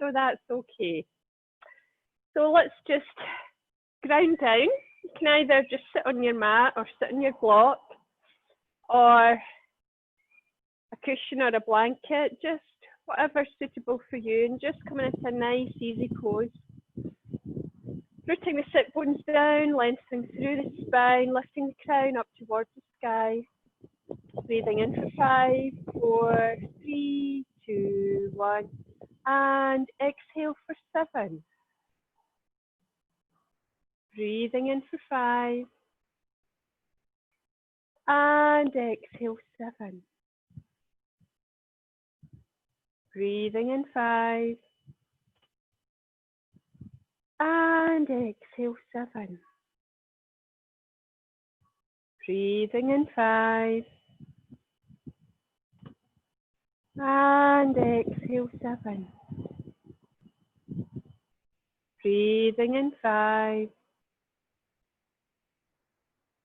so that's okay. So let's just ground down. You can either just sit on your mat or sit on your block or a cushion or a blanket, just whatever's suitable for you, and just come into a nice, easy pose. Rooting the sit bones down, lengthening through the spine, lifting the crown up towards the sky. Breathing in for 5, 4, 3, 2, 1, and exhale for 7. Breathing in for 5, and exhale 7. Breathing in 5, and exhale 7. Breathing in 5, and exhale 7. Breathing in 5,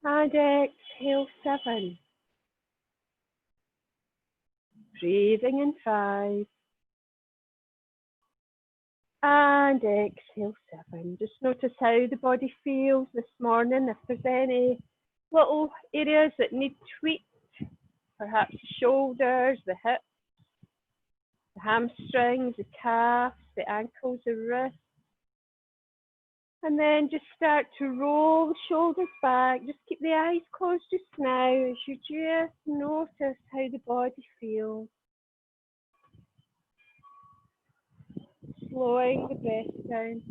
and exhale 7. Breathing in 5, and exhale 7. Just notice how the body feels this morning. If there's any little areas that need tweaked, perhaps the shoulders, the hips, the hamstrings, the calves, the ankles, the wrists. And then just start to roll the shoulders back. Just keep the eyes closed just now as you just notice how the body feels. Slowing the breath down.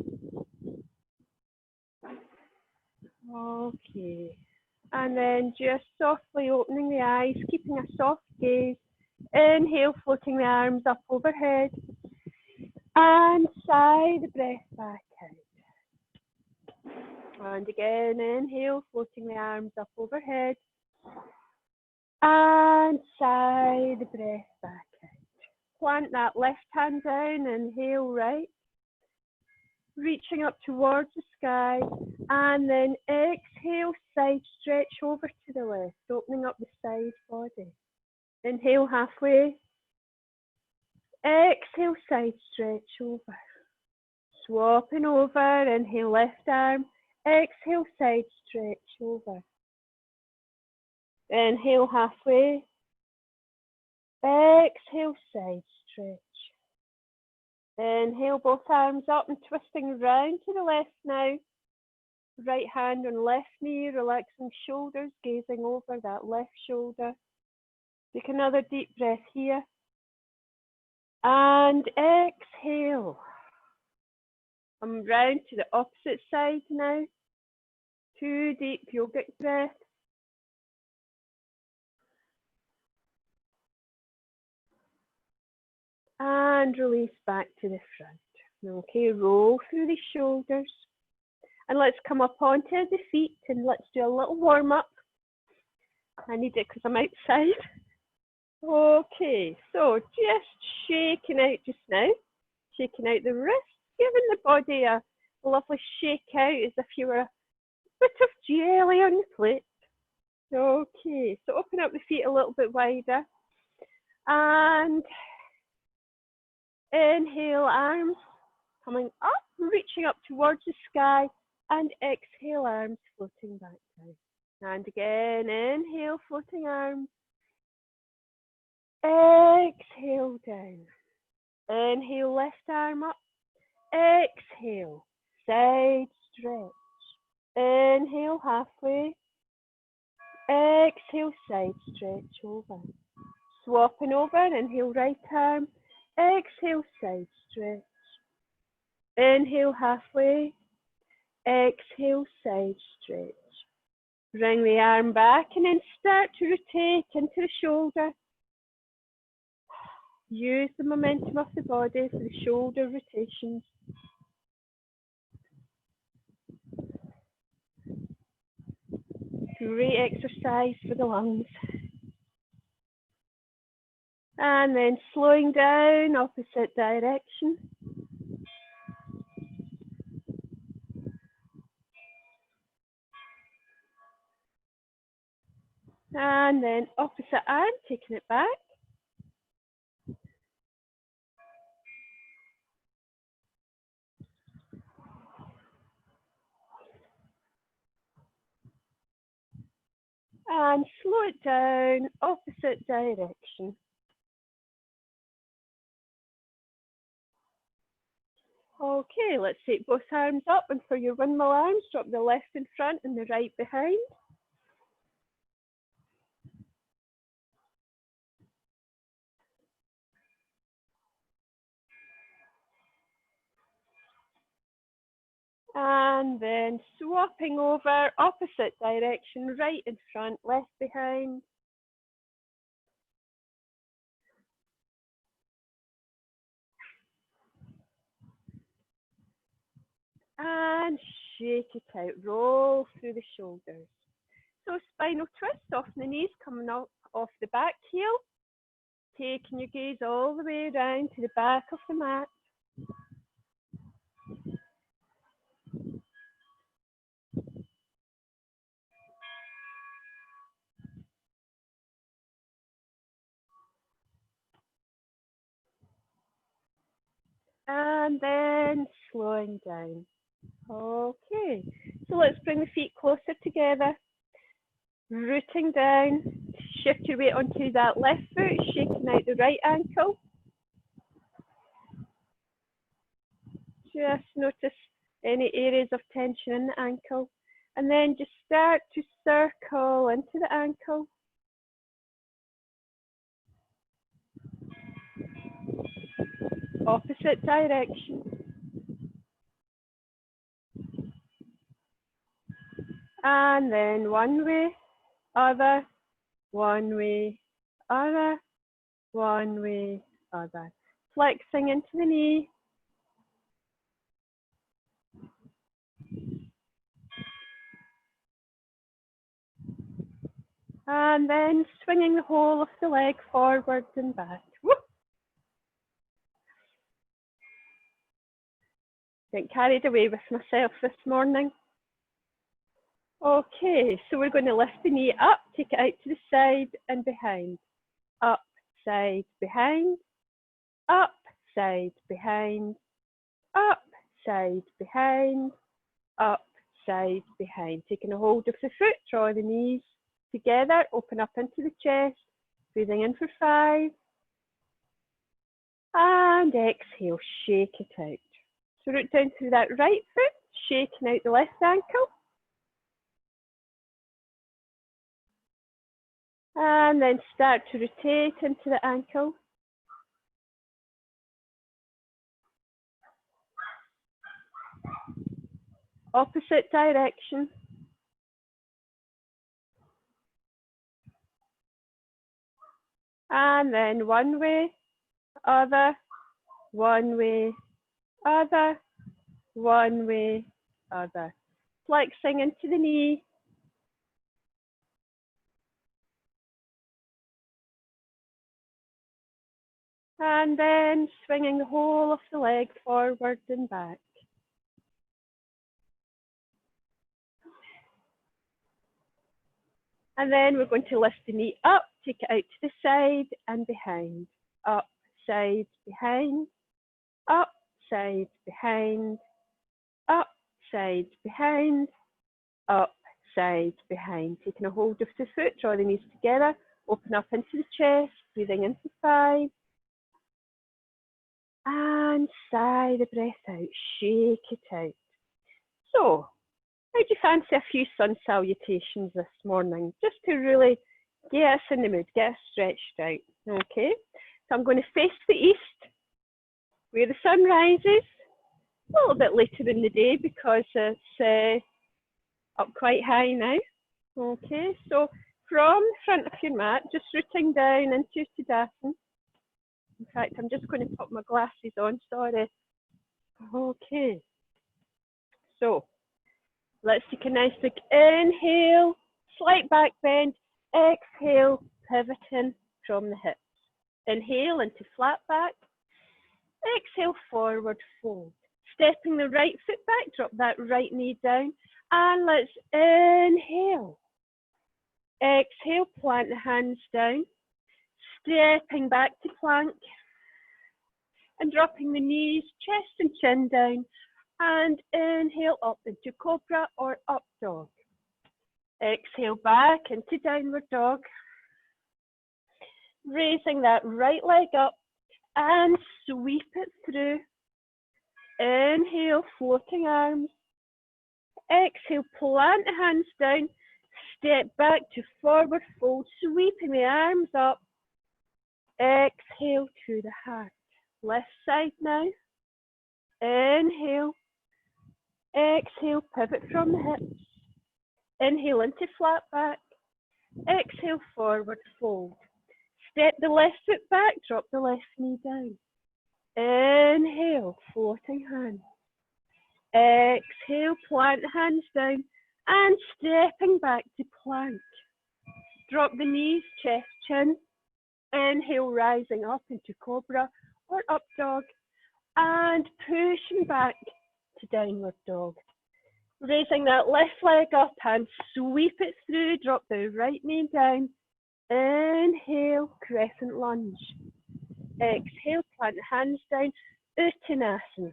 Okay. And then just softly opening the eyes, keeping a soft gaze. Inhale, floating the arms up overhead. And sigh the breath back out. And again, inhale, floating the arms up overhead. And sigh the breath back out. Plant that left hand down, inhale right. Reaching up towards the sky. And then exhale, side stretch over to the left, opening up the side body. Inhale halfway. Exhale, side stretch over. Swapping over, inhale left arm. Exhale, side stretch over. Inhale halfway. Exhale, side stretch. Inhale both arms up and twisting round to the left now. Right hand on left knee, relaxing shoulders, gazing over that left shoulder. Take another deep breath here. And exhale. I'm round to the opposite side now. 2 deep yogic breaths. And release back to the front. Okay, roll through the shoulders. And let's come up onto the feet and let's do a little warm up. I need it because I'm outside. Okay, so just shaking out just now. Shaking out the wrists, giving the body a lovely shake out as if you were a bit of jelly on the plate. Okay, so open up the feet a little bit wider. And inhale, arms coming up, reaching up towards the sky. And exhale, arms floating back down. And again, inhale, floating arms. Exhale down. Inhale, left arm up. Exhale, side stretch. Inhale, halfway. Exhale, side stretch over. Swapping over, inhale, right arm. Exhale, side stretch. Inhale, halfway. Exhale, side stretch. Bring the arm back and then start to rotate into the shoulder. Use the momentum of the body for the shoulder rotations. Great exercise for the lungs. And then slowing down, opposite direction. And then opposite arm, taking it back. And slow it down, opposite direction. Okay, let's take both arms up, and for your windmill arms, drop the left in front and the right behind. And then swapping over, opposite direction, right in front, left behind. And shake it out, roll through the shoulders. So spinal twist, soften the knees, coming up off the back heel. Taking your gaze all the way around to the back of the mat. And then slowing down. Okay, so let's bring the feet closer together. Rooting down, shift your weight onto that left foot, shaking out the right ankle. Just notice any areas of tension in the ankle. And then just start to circle into the ankle. Opposite direction. And then one way, other, one way, other, one way, other. Flexing into the knee. And then swinging the whole of the leg forwards and back. Woo! Getting carried away with myself this morning. Okay, so we're going to lift the knee up, take it out to the side and behind. Up, side, behind. Up, side, behind. Up, side, behind. Up, side, behind. Taking a hold of the foot, draw the knees together, open up into the chest. Breathing in for 5. And exhale, shake it out. So root down through that right foot, shaking out the left ankle. And then start to rotate into the ankle. Opposite direction. And then one way, other, one way, other, one way, other. Flexing into the knee. And then swinging the whole of the leg forward and back. And then we're going to lift the knee up, take it out to the side and behind. Up, side, behind. Up, side, behind. Up, side, behind. Up, side, behind. Taking a hold of the foot, draw the knees together, open up into the chest, breathing in for 5. And sigh the breath out, shake it out. So, how do you fancy a few sun salutations this morning? Just to really get us in the mood, get us stretched out, okay? So I'm going to face the east, where the sun rises, a little bit later in the day because it's up quite high now. Okay, so from the front of your mat, just rooting down into Tadasana. In fact, I'm just going to put my glasses on, sorry. Okay, so let's take a nice big inhale, slight back bend, exhale, pivoting from the hips. Inhale into flat back, exhale, forward fold. Stepping the right foot back, drop that right knee down, and let's inhale. Exhale, plant the hands down, stepping back to plank, and dropping the knees, chest and chin down, and inhale up into cobra or up dog. Exhale back into downward dog. Raising that right leg up and sweep it through. Inhale, floating arms. Exhale, plant the hands down. Step back to forward fold, sweeping the arms up. Exhale to the heart. Left side now. Inhale. Exhale, pivot from the hips. Inhale into flat back. Exhale, forward fold. Step the left foot back, drop the left knee down. Inhale, floating hands. Exhale, plant the hands down and stepping back to plank. Drop the knees, chest, chin. Inhale, rising up into cobra or up dog and pushing back to downward dog. Raising that left leg up and sweep it through, drop the right knee down. Inhale, crescent lunge. Exhale, plant the hands down, Uttanasana.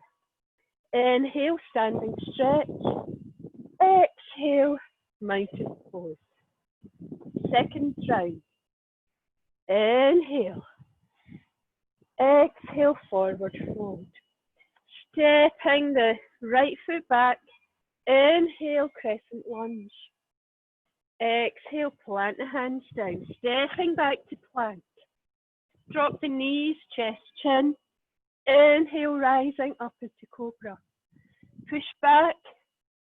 Inhale, standing stretch. Exhale, mountain pose. Second round. Inhale. Exhale, forward fold. Stepping the right foot back. Inhale, crescent lunge. Exhale, plant the hands down. Stepping back to plank. Drop the knees, chest, chin. Inhale, rising up into cobra. Push back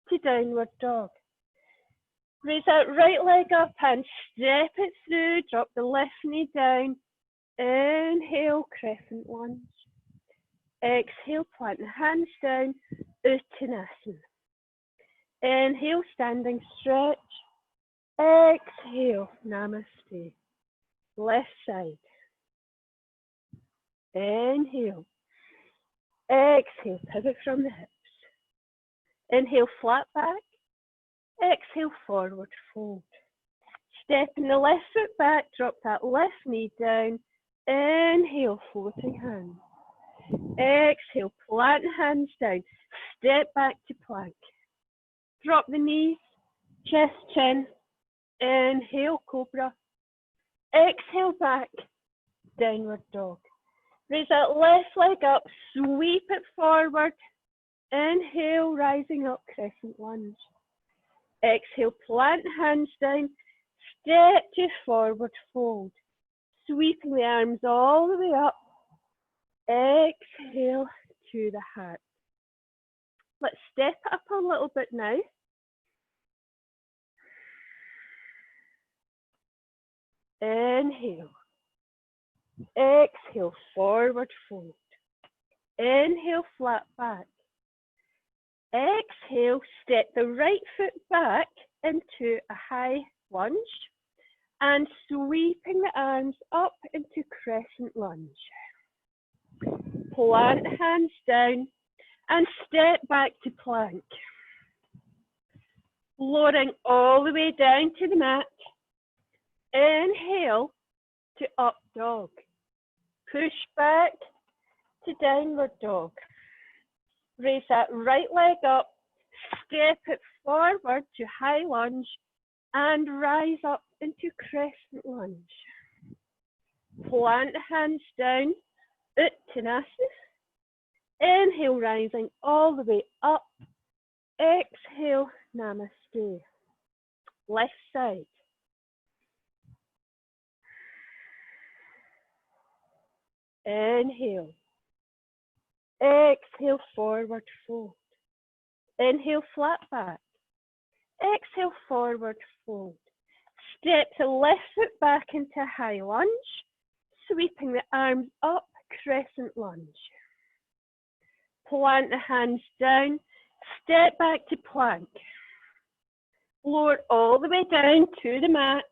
to downward dog. Raise that right leg up and step it through. Drop the left knee down. Inhale, crescent lunge. Exhale, plant the hands down, Uttanasana. Inhale, standing stretch. Exhale, namaste. Left side. Inhale. Exhale, pivot from the hips. Inhale, flat back. Exhale, forward fold. Stepping the left foot back, drop that left knee down. Inhale, floating hands. Exhale, plant the hands down. Step back to plank. Drop the knees, chest, chin. Inhale, cobra. Exhale, back, downward dog. Raise that left leg up, sweep it forward. Inhale, rising up, crescent lunge. Exhale, plant hands down, step to forward fold. Sweeping the arms all the way up. Exhale to the heart. Let's step it up a little bit now. Inhale. Exhale, forward fold. Inhale, flat back. Exhale, step the right foot back into a high lunge and sweeping the arms up into crescent lunge. Plant the hands down and step back to plank. Lowering all the way down to the mat. Inhale to up dog. Push back to downward dog. Raise that right leg up, step it forward to high lunge and rise up into crescent lunge. Plant the hands down, Uttanasana. Inhale, rising all the way up. Exhale, namaste. Left side. Inhale. Exhale, forward fold. Inhale, flat back. Exhale, forward fold. Step the left foot back into high lunge, sweeping the arms up, crescent lunge. Plant the hands down, step back to plank. Lower all the way down to the mat.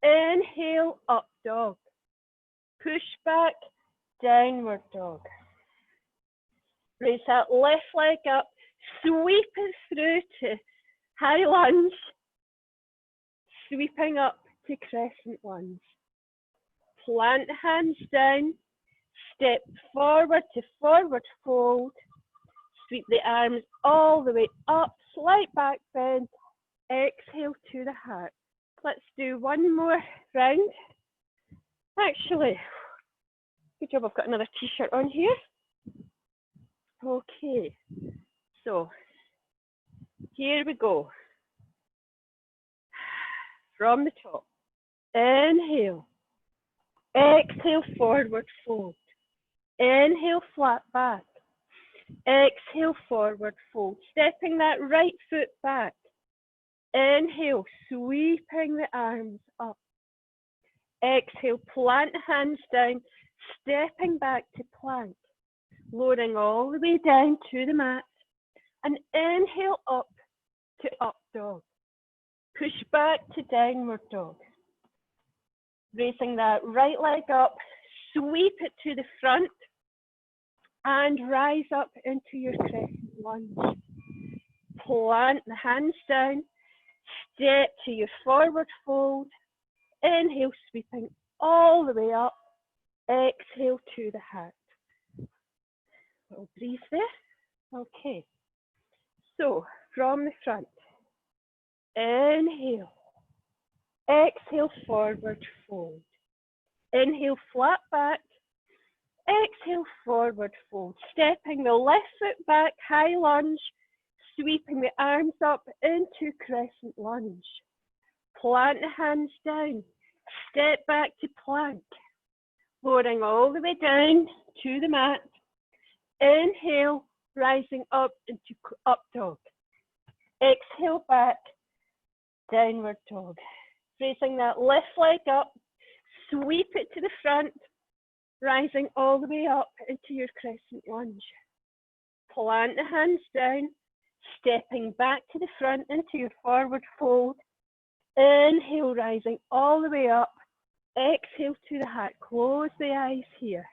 Inhale, up dog. Push back, downward dog. Raise that left leg up, sweep it through to high lunge, sweeping up to crescent lunge. Plant the hands down, step forward to forward fold, sweep the arms all the way up, slight back bend. exhale to the heart. Let's do one more round. Actually, good job I've got another t-shirt on here. Okay, so here we go. From the top, inhale, exhale, forward fold. Inhale, flat back. Exhale, forward fold. Stepping that right foot back. Inhale, sweeping the arms up. Exhale, plant the hands down, stepping back to plank. Lowering all the way down to the mat. And inhale up to up dog. Push back to downward dog. Raising that right leg up, sweep it to the front and rise up into your crescent lunge. Plant the hands down, step to your forward fold. Inhale, sweeping all the way up. Exhale to the heart. Little breathe there. Okay. So, from the front, inhale. Exhale, forward fold. Inhale, flat back. Exhale, forward fold. Stepping the left foot back, high lunge. Sweeping the arms up into crescent lunge. Plant the hands down. Step back to plank. Lowering all the way down to the mat. Inhale, rising up into up dog. Exhale back, downward dog. Raising that left leg up, sweep it to the front, rising all the way up into your crescent lunge. Plant the hands down, stepping back to the front into your forward fold. Inhale, rising all the way up. Exhale to the heart. Close the eyes here.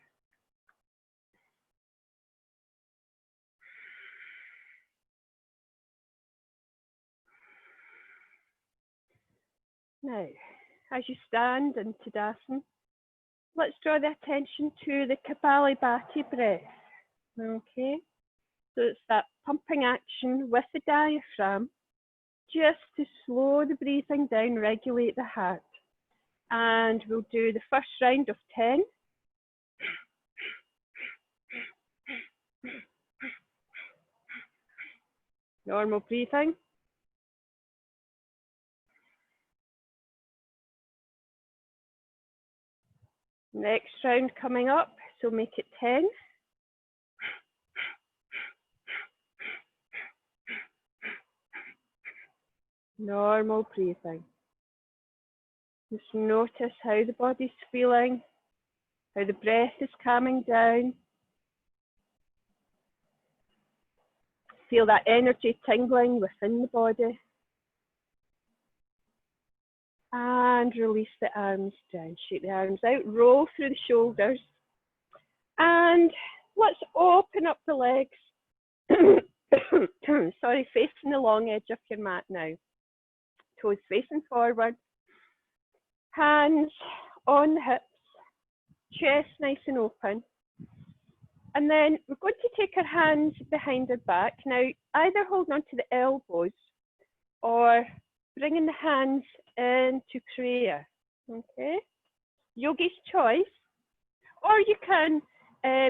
Now, as you stand in Tadasana, let's draw the attention to the Kapalabhati breath. Okay, so it's that pumping action with the diaphragm, just to slow the breathing down, regulate the heart. And we'll do the first round of 10. Normal breathing. Next round coming up, so make it 10. Normal breathing. Just notice how the body's feeling, how the breath is calming down. Feel that energy tingling within the body. And release the arms down. Shake the arms out, roll through the shoulders. And let's open up the legs. Sorry, facing the long edge of your mat now. Toes facing forward. Hands on the hips. Chest nice and open. And then we're going to take our hands behind our back. Now, either holding on to the elbows or bringing the hands into prayer. Okay? Yogi's choice. Or you can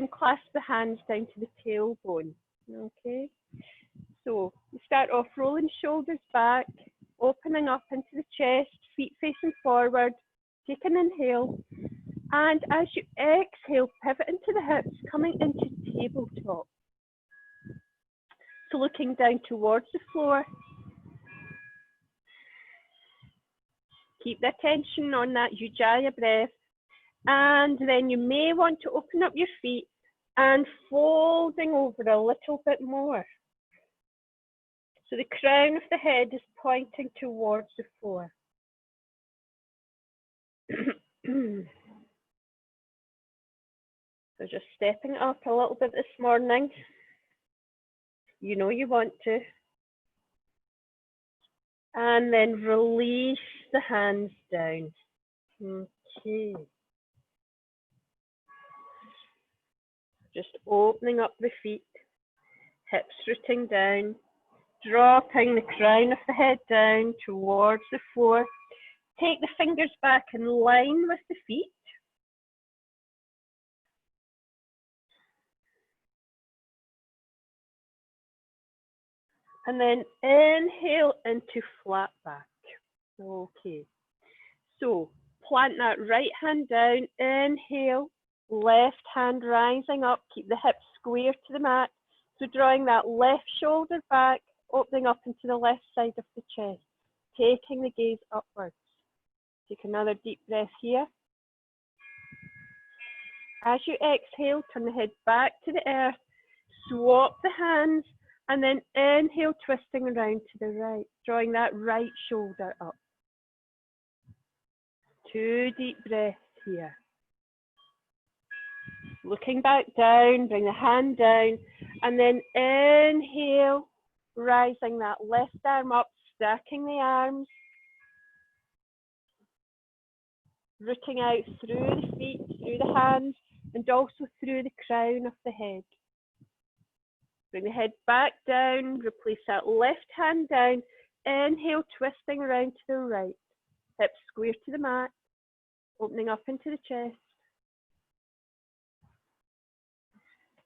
clasp the hands down to the tailbone. Okay? So you start off rolling shoulders back, opening up into the chest, feet facing forward, take an inhale. And as you exhale, pivot into the hips, coming into tabletop. So looking down towards the floor. Keep the attention on that Ujjayi breath. And then you may want to open up your feet and folding over a little bit more. So the crown of the head is pointing towards the floor. So just stepping it up a little bit this morning. You know you want to. And then release the hands down. Okay. Just opening up the feet, hips rooting down, Dropping the crown of the head down towards the floor. Take the fingers back in line with the feet. And then inhale into flat back. Okay. So plant that right hand down, inhale, left hand rising up, keep the hips square to the mat. So drawing that left shoulder back, opening up into the left side of the chest, taking the gaze upwards. Take another deep breath here. As you exhale, turn the head back to the earth, swap the hands, and then inhale, twisting around to the right, drawing that right shoulder up. 2 deep breaths here. Looking back down, bring the hand down, and then inhale, rising that left arm up, stacking the arms, rooting out through the feet, through the hands, and also through the crown of the head. Bring the head back down, replace that left hand down, inhale, twisting around to the right, hips square to the mat, opening up into the chest.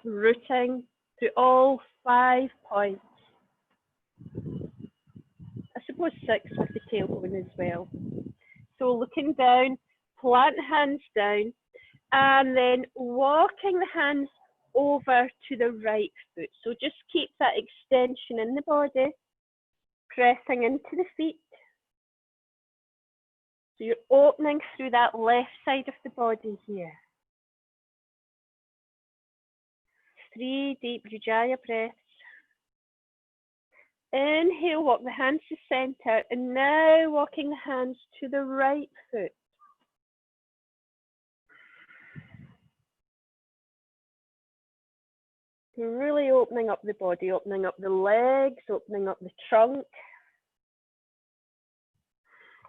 Rooting through all 5 points. I suppose 6 with the tailbone as well. So looking down, plant the hands down, and then walking the hands over to the right foot. So just keep that extension in the body, pressing into the feet. So you're opening through that left side of the body here. 3 deep Ujjayi breaths. Inhale, walk the hands to center, and now walking the hands to the right foot. You're really opening up the body, opening up the legs, opening up the trunk.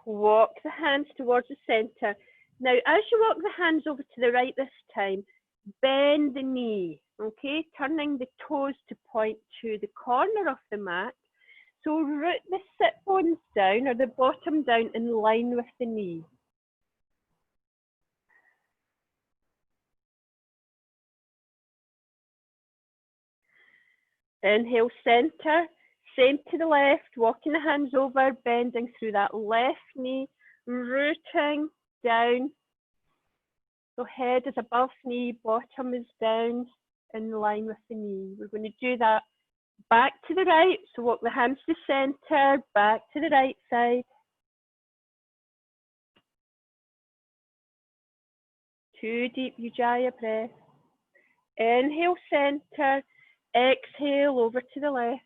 Walk the hands towards the center. Now, as you walk the hands over to the right this time, bend the knee, okay? Turning the toes to point to the corner of the mat. So root the sit bones down, or the bottom down, in line with the knee. Inhale, center, same to the left, walking the hands over, bending through that left knee, rooting down. So head is above knee, bottom is down, in line with the knee. We're going to do that back to the right, so walk the hands to center, back to the right side. 2 deep Ujjayi breaths. Inhale, center. Exhale, over to the left.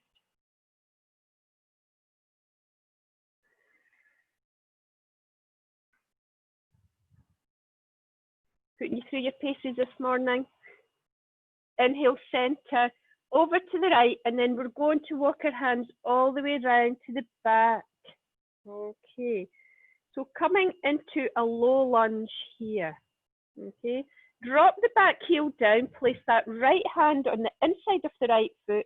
Putting you through your paces this morning. Inhale, center, over to the right, and then we're going to walk our hands all the way around to the back. Okay, so coming into a low lunge here. Okay, drop the back heel down, place that right hand on the inside of the right foot,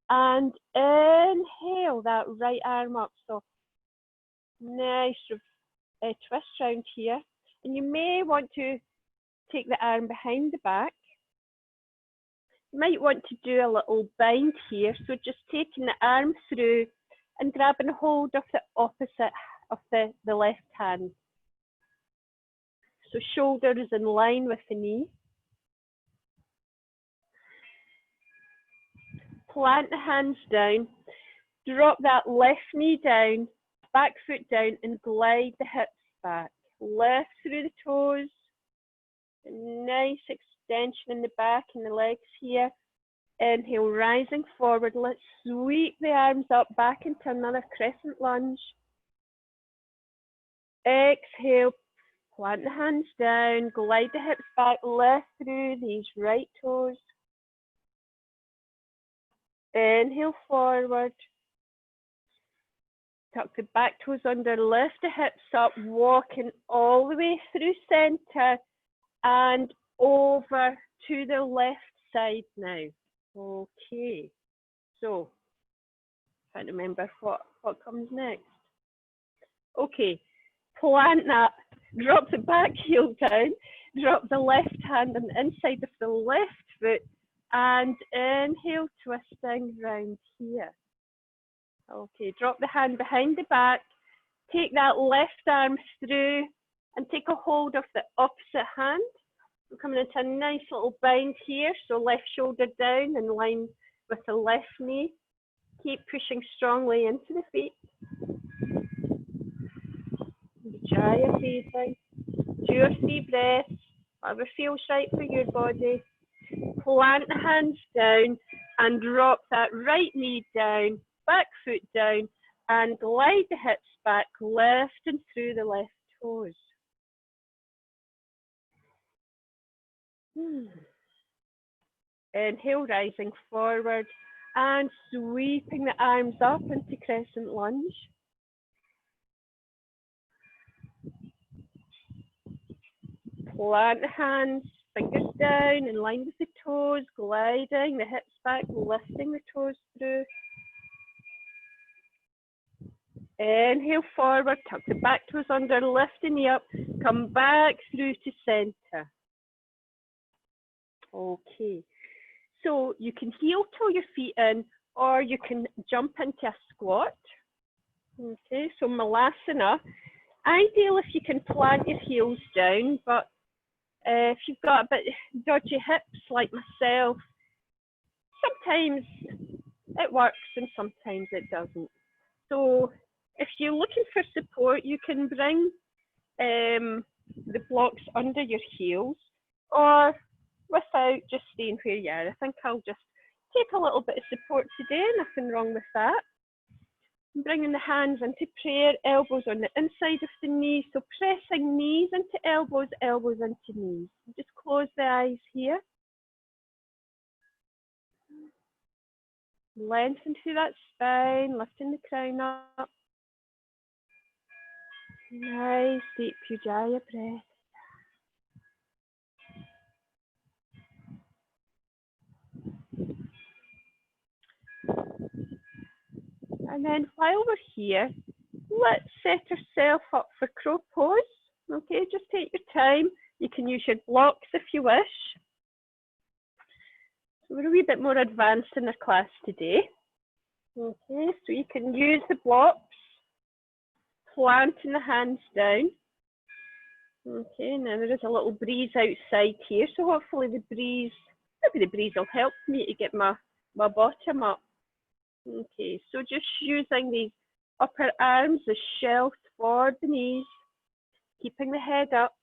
and inhale that right arm up. So nice twist round here. And you may want to take the arm behind the back. You might want to do a little bind here. So just taking the arm through and grabbing hold of the opposite of the left hand. So shoulder is in line with the knee. Plant the hands down. Drop that left knee down, back foot down, and glide the hips back. Lift through the toes. A nice extension in the back and the legs here. Inhale, rising forward. Let's sweep the arms up back into another crescent lunge. Exhale, plant the hands down, glide the hips back, lift through these right toes. Inhale forward. Tuck the back toes under, lift the hips up, walking all the way through center and over to the left side now. Okay, so Can't remember what comes next. Okay, plant that, drop the back heel down, drop the left hand on the inside of the left foot, and inhale, twisting round here. Okay, drop the hand behind the back, take that left arm through, and take a hold of the opposite hand. We're coming into a nice little bind here, so left shoulder down in line with the left knee. Keep pushing strongly into the feet. Ujjayi breathing. 2 or 3 breaths, whatever feels right for your body. Plant the hands down and drop that right knee down, back foot down, and glide the hips back, lifting through the left toes. Inhale, rising forward and sweeping the arms up into crescent lunge. Plant the hands, fingers down, in line with the toes, gliding the hips back, lifting the toes through. Inhale forward, tuck the back toes under, lift the knee up, come back through to center. Okay, so you can heel toe your feet in, or you can jump into a squat. Okay, so Malasana. Ideal if you can plant your heels down, but if you've got a bit dodgy hips like myself, sometimes it works and sometimes it doesn't. So if you're looking for support, you can bring the blocks under your heels, or without, just staying where you are. I think I'll just take a little bit of support today, nothing wrong with that. Bringing the hands into prayer, elbows on the inside of the knees. So pressing knees into elbows, elbows into knees. Just close the eyes here. Lengthen through that spine, lifting the crown up. Nice deep Ujjayi breath. And then while we're here, let's set ourselves up for crow pose. Okay, just take your time. You can use your blocks if you wish. So we're a wee bit more advanced in our class today. Okay, so you can use the blocks, planting the hands down. Okay, now there is a little breeze outside here, so hopefully maybe the breeze will help me to get my bottom up. Okay, so just using these upper arms as shelves for the knees, keeping the head up.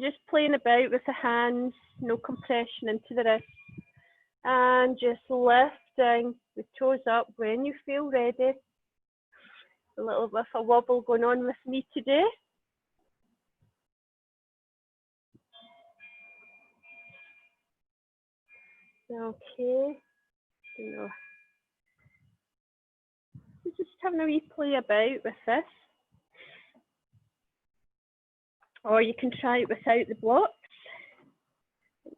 Just playing about with the hands, no compression into the wrists. And just lifting the toes up when you feel ready. A little bit of a wobble going on with me today. Okay. Just having a wee play about with this. Or you can try it without the blocks.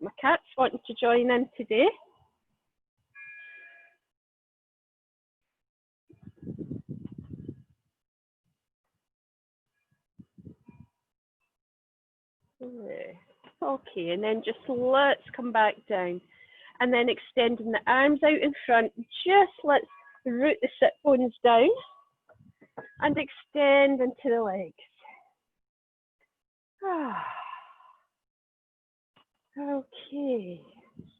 My cat's wanting to join in today. Okay, and then just let's come back down. And then extending the arms out in front, just let's root the sit bones down and extend into the legs. Okay,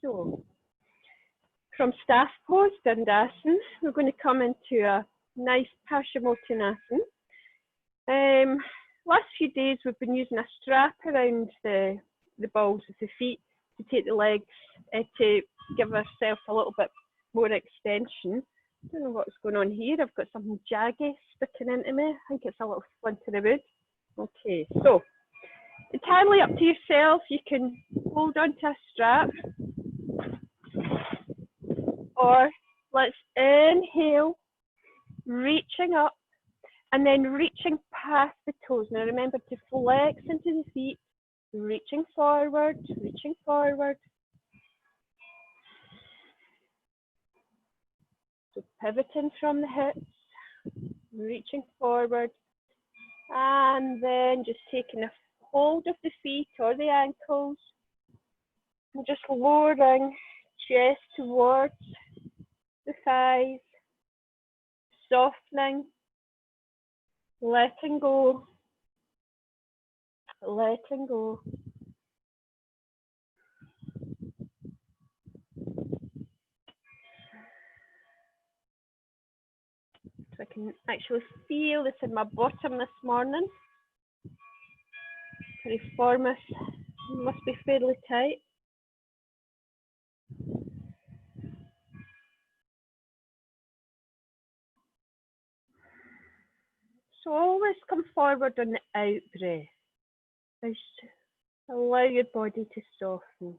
so from staff pose, Dandasana, we're going to come into a nice Paschimottanasana. Last few days we've been using a strap around the balls of the feet to take the legs, to give ourselves a little bit more extension. I don't know what's going on here. I've got something jaggy sticking into me. I think it's a little splinter of wood. Okay, so entirely up to yourself. You can hold onto a strap, or let's inhale, reaching up, and then reaching past the toes. Now remember to flex into the feet, reaching forward, reaching forward. So pivoting from the hips, reaching forward, and then just taking a hold of the feet or the ankles, and just lowering chest towards the thighs, softening, letting go, letting go. So I can actually feel this in my bottom this morning. Piriformis must be fairly tight. So always come forward on the out breath. Just allow your body to soften.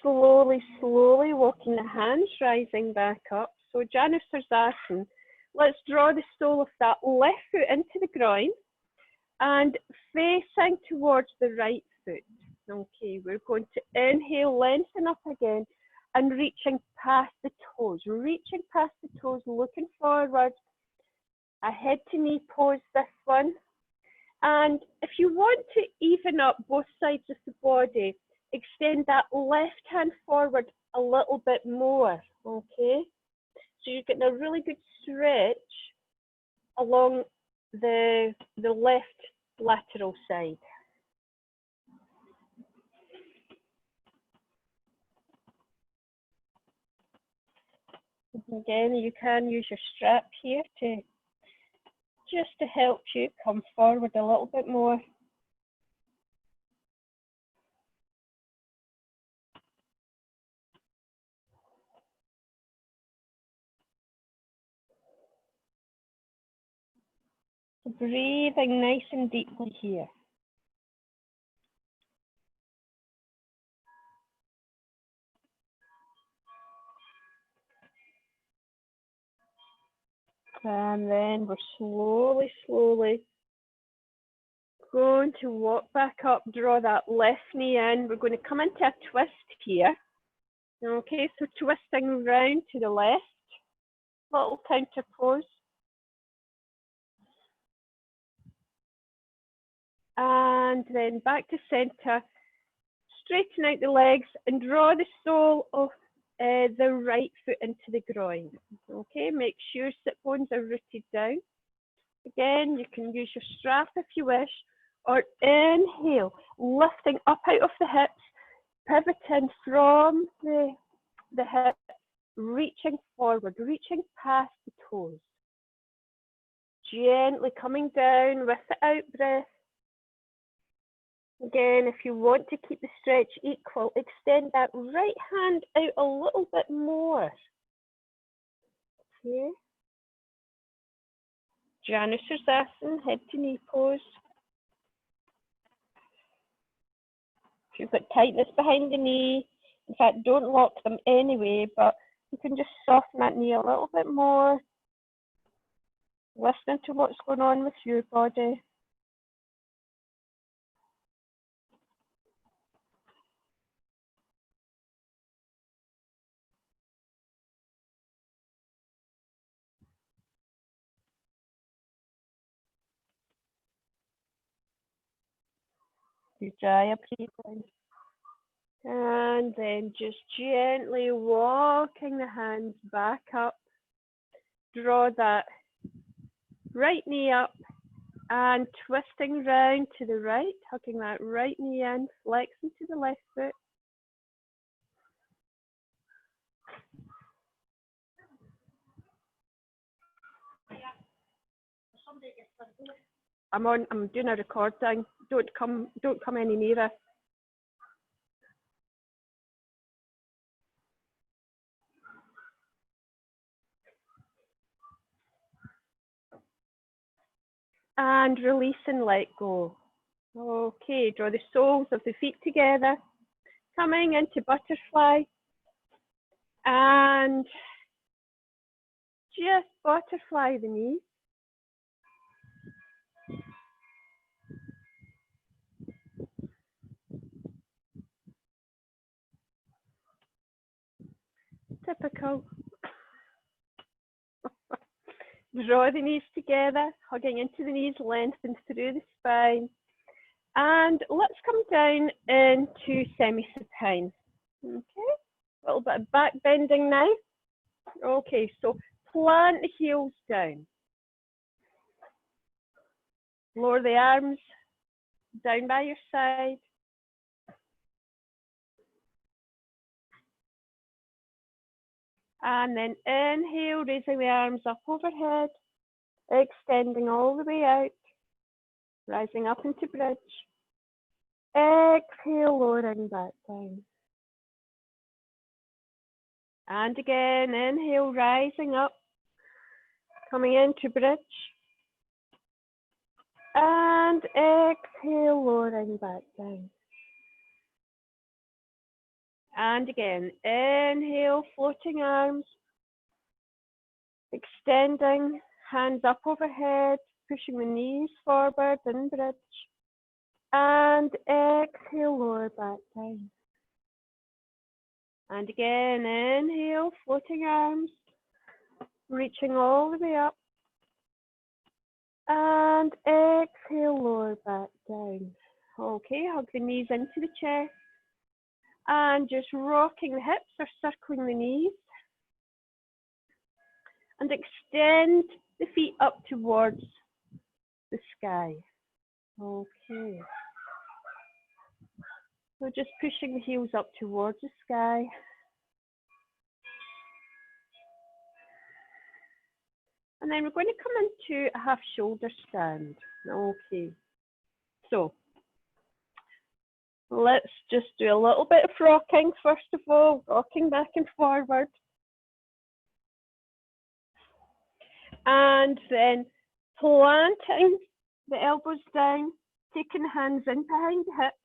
Slowly, slowly walking the hands rising back up. So Janusarsasana. Let's draw the sole of that left foot into the groin and facing towards the right foot. Okay, we're going to inhale, lengthen up again and reaching past the toes. Reaching past the toes, looking forward. A head to knee pose, this one. And if you want to even up both sides of the body, extend that left hand forward a little bit more, okay? So you're getting a really good stretch along the left lateral side. Again, you can use your strap here just to help you come forward a little bit more. Breathing nice and deeply here. And then we're slowly, slowly going to walk back up, draw that left knee in. We're going to come into a twist here. Okay, so twisting round to the left, little counter pose. And then back to center, straighten out the legs and draw the sole of the right foot into the groin. Okay, make sure sit bones are rooted down. Again, you can use your strap if you wish, or inhale, lifting up out of the hips, pivoting from the hips, reaching forward, reaching past the toes. Gently coming down with the out breath. Again, if you want to keep the stretch equal, extend that right hand out a little bit more. Okay. Janusarsasana, head to knee pose. If you've got tightness behind the knee, in fact, don't lock them anyway, but you can just soften that knee a little bit more. Listening to what's going on with your body. Ujjayi breathing. And then just gently walking the hands back up. Draw that right knee up and twisting round to the right, tucking that right knee in, flexing to the left foot. I'm doing a recording. Don't come any nearer. And release and let go. Okay, draw the soles of the feet together. Coming into butterfly. And just butterfly the knees. typical. Draw the knees together, hugging into the knees, lengthen through the spine. And let's come down into semi-supine. Okay, a little bit of back bending now. Okay, so plant the heels down. Lower the arms down by your side. And then inhale, raising the arms up overhead, extending all the way out, rising up into bridge. Exhale, lowering back down. And again, inhale, rising up, coming into bridge. And exhale, lowering back down. And again, inhale, floating arms, extending, hands up overhead, pushing the knees forward in bridge. And exhale, lower back down. And again, inhale, floating arms, reaching all the way up. And exhale, lower back down. Okay, hug the knees into the chest. And just rocking the hips or circling the knees. And extend the feet up towards the sky. Okay. So just pushing the heels up towards the sky. And then we're going to come into a half shoulder stand. Okay. So let's just do a little bit of rocking first of all, rocking back and forward. And then planting the elbows down, taking the hands in behind the hips,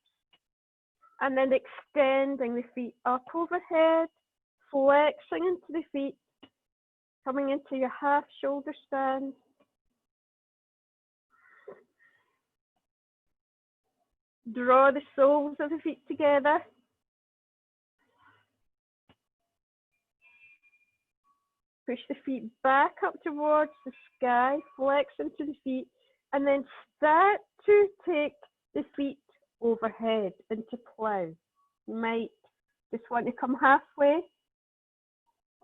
and then extending the feet up overhead, flexing into the feet, coming into your half shoulder stand. Draw the soles of the feet together. Push the feet back up towards the sky, flex into the feet, and then start to take the feet overhead into plow. You might just want to come halfway,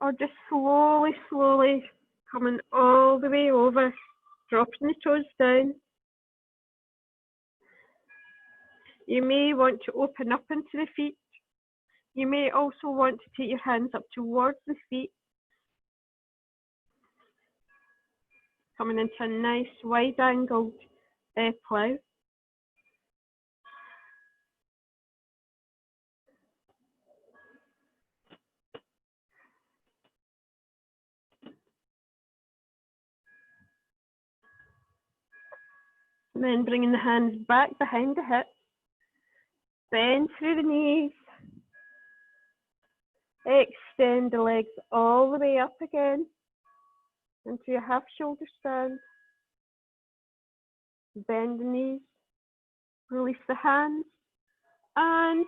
or just slowly, slowly coming all the way over, dropping the toes down. You may want to open up into the feet. You may also want to take your hands up towards the feet, coming into a nice wide-angled plow. And then bringing the hands back behind the hips, bend through the knees, extend the legs all the way up again into your half shoulder stand. Bend the knees, release the hands, and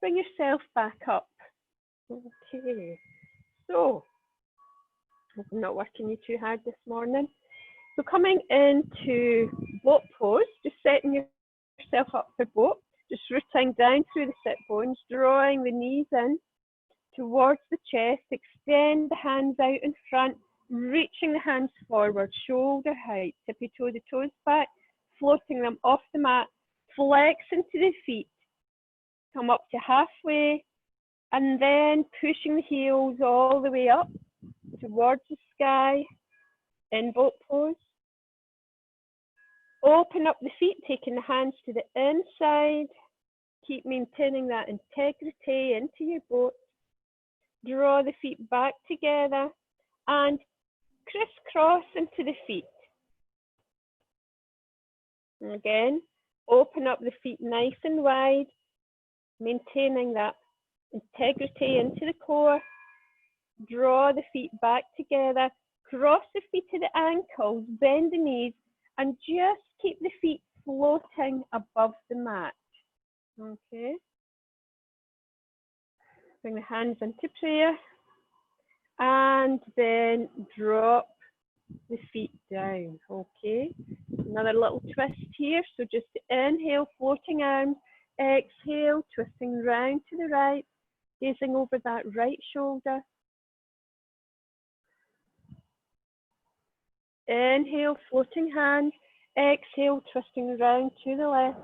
bring yourself back up. Okay, so I'm not working you too hard this morning. So coming into boat pose, just setting yourself up for boat, just rooting down through the sit bones, drawing the knees in towards the chest, extend the hands out in front, reaching the hands forward, shoulder height, tippy toe the toes back, floating them off the mat, flex into the feet, come up to halfway, and then pushing the heels all the way up towards the sky in boat pose. Open up the feet, taking the hands to the inside. Keep maintaining that integrity into your boat. Draw the feet back together and crisscross into the feet. And again, open up the feet nice and wide, maintaining that integrity into the core. Draw the feet back together, cross the feet to the ankles, bend the knees, and just keep the feet floating above the mat. Okay. Bring the hands into prayer. And then drop the feet down, okay? Another little twist here, so just inhale, floating arms, exhale, twisting round to the right, gazing over that right shoulder. Inhale, floating hands, exhale, twisting round to the left.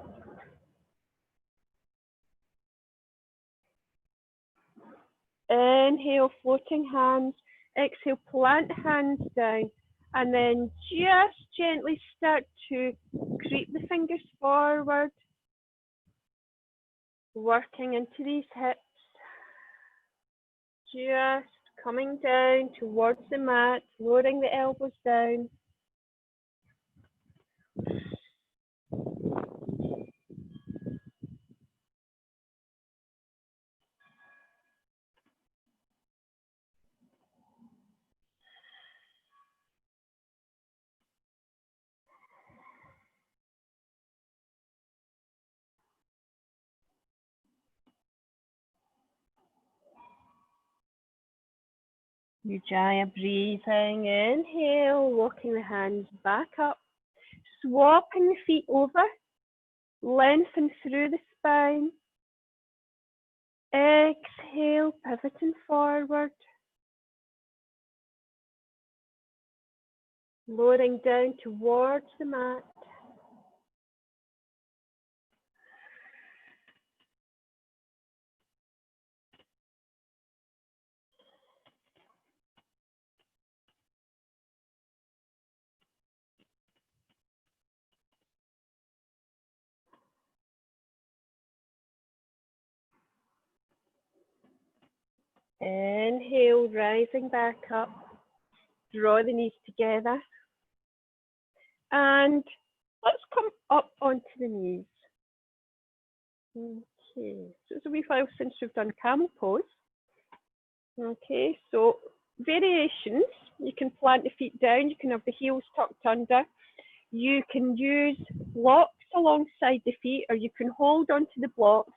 Inhale, floating hands, exhale, plant hands down, and then just gently start to creep the fingers forward, working into these hips, just coming down towards the mat, lowering the elbows down. Ujjayi breathing, inhale, walking the hands back up, swapping the feet over, lengthen through the spine. Exhale, pivoting forward, lowering down towards the mat. Inhale, rising back up, draw the knees together, and let's come up onto the knees. Okay, so it's a wee while since we've done camel pose. Okay, so variations, you can plant the feet down, you can have the heels tucked under, you can use blocks alongside the feet, or you can hold onto the blocks,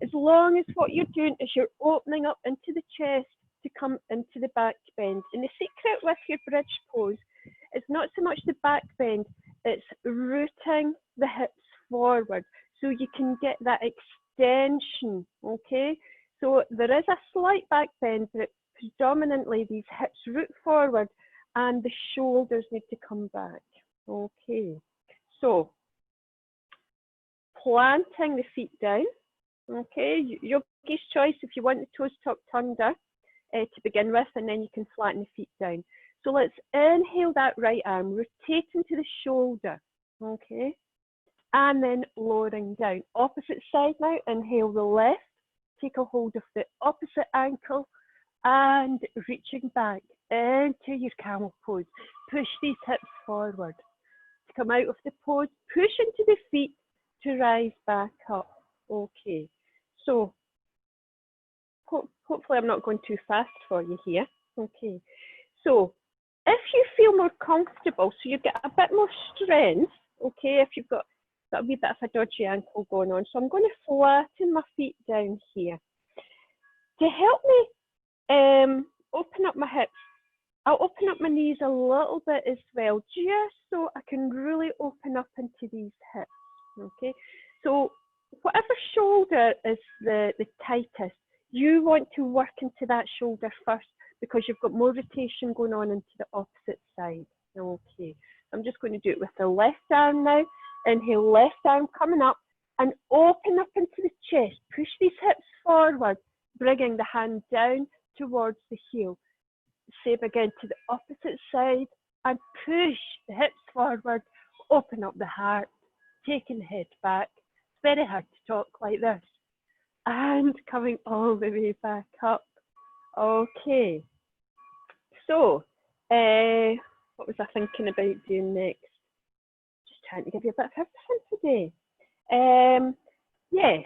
as long as what you're doing is you're opening up into the chest to come into the back bend. And the secret with your bridge pose is not so much the back bend, it's rooting the hips forward so you can get that extension, okay? So there is a slight back bend, but predominantly these hips root forward and the shoulders need to come back, okay? So planting the feet down, okay, yogi's choice if you want the toes tucked under to begin with, and then you can flatten the feet down. So let's inhale that right arm, rotating to the shoulder, okay, and then lowering down. Opposite side now, inhale the left, take a hold of the opposite ankle, and reaching back into your camel pose. Push these hips forward. To come out of the pose, push into the feet to rise back up. Okay, so hopefully I'm not going too fast for you here. Okay, so if you feel more comfortable, so you get a bit more strength, okay, if you've got a wee bit of a dodgy ankle going on, so I'm going to flatten my feet down here. To help me open up my hips, I'll open up my knees a little bit as well, just so I can really open up into these hips, okay? So whatever shoulder is the tightest, you want to work into that shoulder first because you've got more rotation going on into the opposite side, okay? I'm just going to do it with the left arm now. Inhale, left arm coming up and open up into the chest. Push these hips forward, bringing the hand down towards the heel. Same again to the opposite side and push the hips forward, open up the heart, taking the head back. It's very hard to talk like this. And coming all the way back up. Okay. So, what was I thinking about doing next? Just trying to give you a bit of everything today. Yes.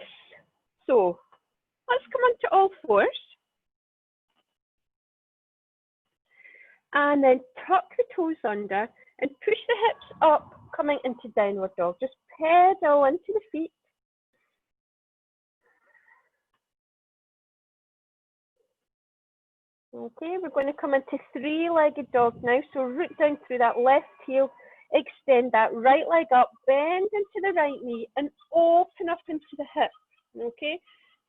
So, let's come on to all fours. And then tuck the toes under and push the hips up, coming into downward dog. Just pedal into the feet. Okay, we're going to come into three-legged dog now. So root down through that left heel, extend that right leg up, bend into the right knee and open up into the hip. Okay,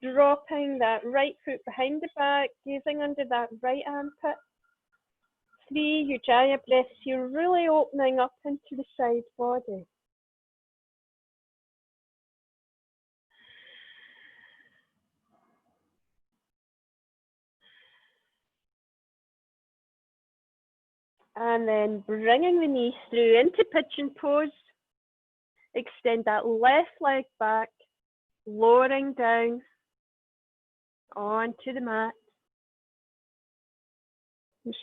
dropping that right foot behind the back, gazing under that right armpit. 3 Ujjayi breaths here, really opening up into the side body. And then bringing the knees through into pigeon pose. Extend that left leg back, lowering down onto the mat.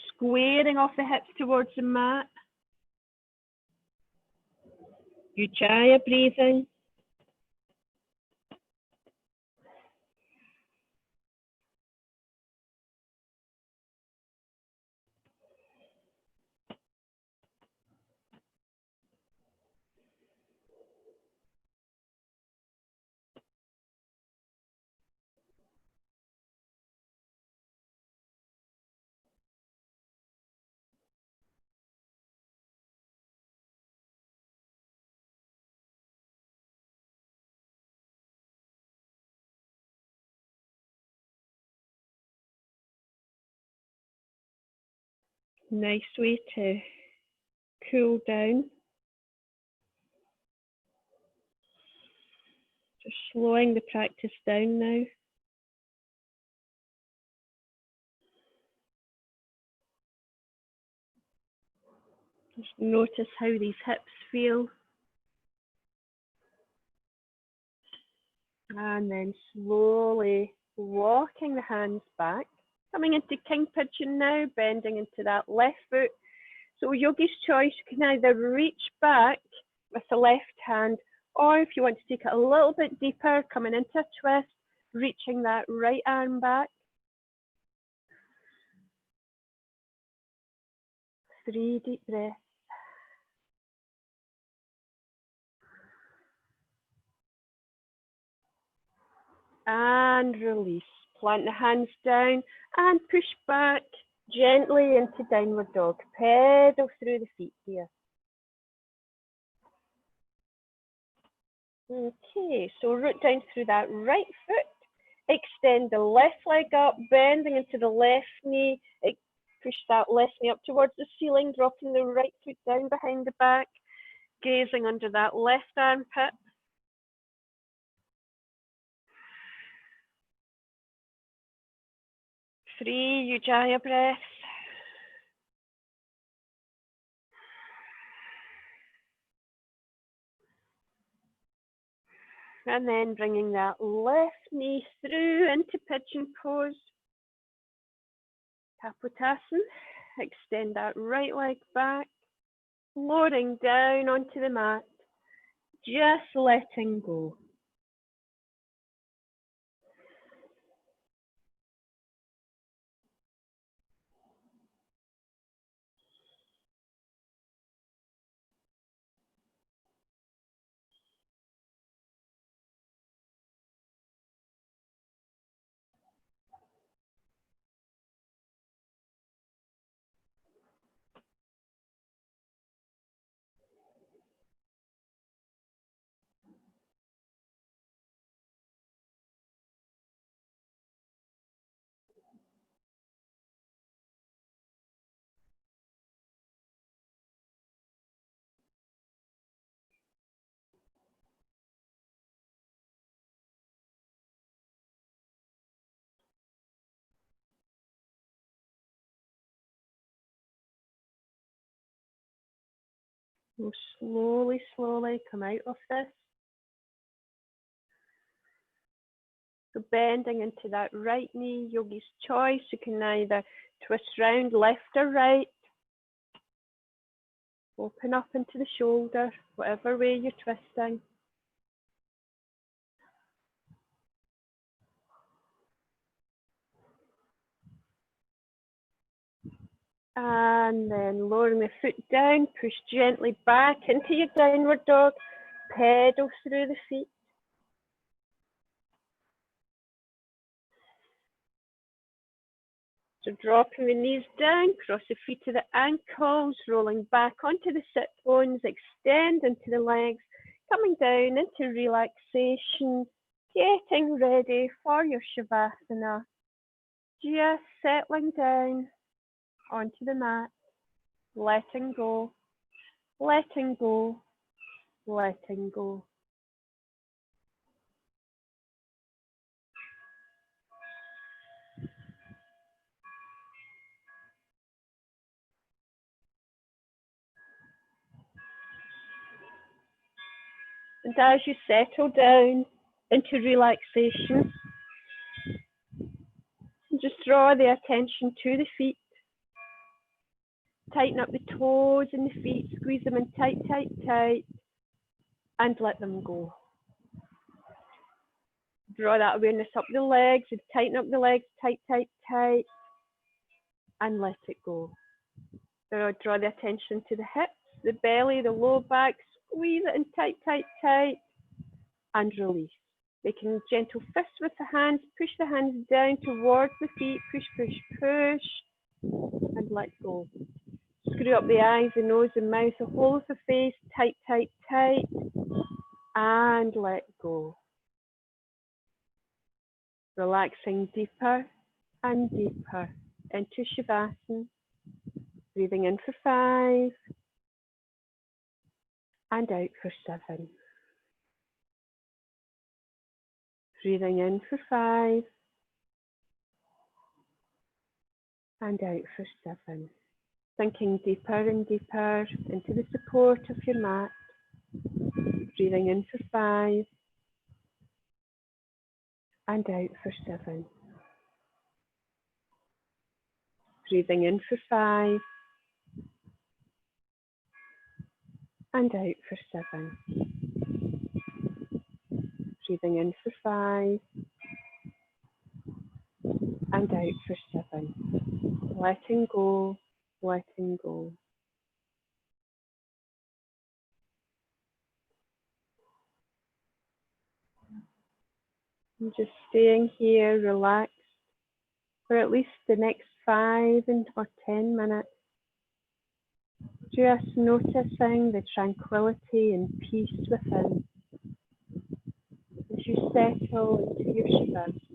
Squaring off the hips towards the mat. Ujjayi breathing. Nice way to cool down. Just slowing the practice down now. Just notice how these hips feel. And then slowly walking the hands back. Coming into King Pigeon now, bending into that left foot. So yogi's choice, you can either reach back with the left hand, or if you want to take it a little bit deeper, coming into a twist, reaching that right arm back. 3 deep breaths. And release. Plant the hands down and push back gently into downward dog. Pedal through the feet here. Okay, so root down through that right foot. Extend the left leg up, bending into the left knee. Push that left knee up towards the ceiling, dropping the right foot down behind the back. Gazing under that left armpit. 3 Ujjayi breaths. And then bringing that left knee through into pigeon pose. Kapotasana. Extend that right leg back. Lowering down onto the mat. Just letting go. We'll slowly come out of this. So bending into that right knee, yogi's choice. You can either twist round left or right. Open up into the shoulder, whatever way you're twisting. And then lowering the foot down, push gently back into your downward dog. Pedal through the feet. So dropping the knees down, cross the feet to the ankles, rolling back onto the sit bones, extend into the legs, coming down into relaxation, getting ready for your Shavasana. Just settling down onto the mat, letting go, letting go, letting go. And as you settle down into relaxation, just draw the attention to the feet. Tighten up the toes and the feet, squeeze them in tight, tight, tight, and let them go. Draw that awareness up the legs, and tighten up the legs, tight, tight, tight, and let it go. Now draw the attention to the hips, the belly, the low back, squeeze it in tight, tight, tight, and release. Making gentle fists with the hands, push the hands down towards the feet, push, push, push, and let go. Screw up the eyes, the nose, the mouth, the whole of the face, tight, tight, tight, and let go. Relaxing deeper and deeper into Shavasana. Breathing in for 5 and out for 7. Breathing in for 5 and out for 7. Sinking deeper and deeper into the support of your mat. Breathing in for 5 and out for 7. Breathing in for 5 and out for 7. Breathing in for 5 and out for 7. Letting go, letting go. And just staying here relaxed for at least the next 5 or 10 minutes. Just noticing the tranquility and peace within as you settle into your Shavasana.